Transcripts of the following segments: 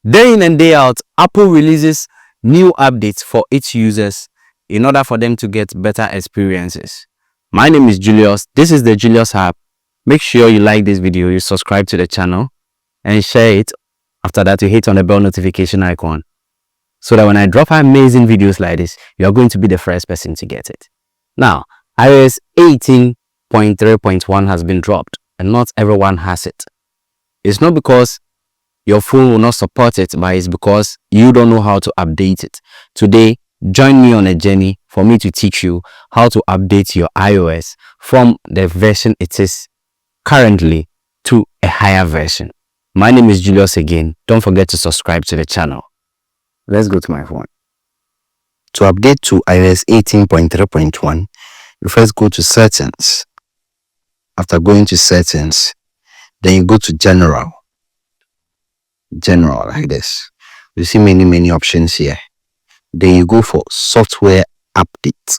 Day in and day out, Apple releases new updates for its users in order for them to get better experiences. My name is Julius. This is the Julius Hub. Make sure you like this video, you subscribe to the channel, and share it. After that, you hit on the bell notification icon so that when I drop amazing videos like this, you are going to be the first person to get it. Now, iOS 18.3.1 has been dropped and not everyone has it. It's not because your phone will not support it, but it's because you don't know how to update it. Today, join me on a journey for me to teach you how to update your iOS from the version it is currently to a higher version. My name is Julius again. Don't forget to subscribe to the channel. Let's go to my phone. To update to iOS 18.3.1, you first go to Settings. After going to Settings, then you go to General like this. You see many options here. Then you go for Software Update.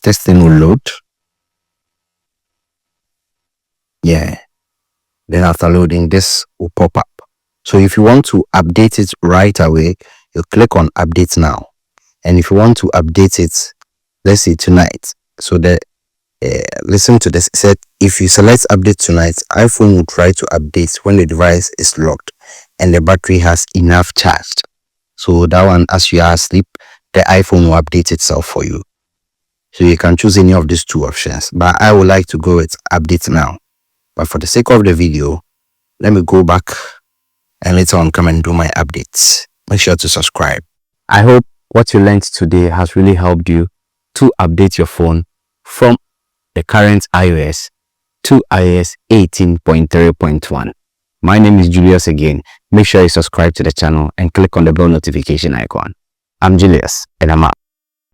This thing will load. Yeah. Then after loading, this will pop up. So if you want to update it right away, you click on Update Now. And if you want to update it, let's say tonight, so that listen to this. It said if you select Update Tonight, iPhone will try to update when the device is locked and the battery has enough charged. So that one, as you are asleep, the iPhone will update itself for you. So you can choose any of these two options, but I would like to go with Update Now. But for the sake of the video, let me go back and later on come and do my updates. Make sure to subscribe. I hope what you learned today has really helped you to update your phone from the current iOS to iOS 18.3.1. My name is Julius again. Make sure you subscribe to the channel and click on the bell notification icon. I'm Julius and I'm out.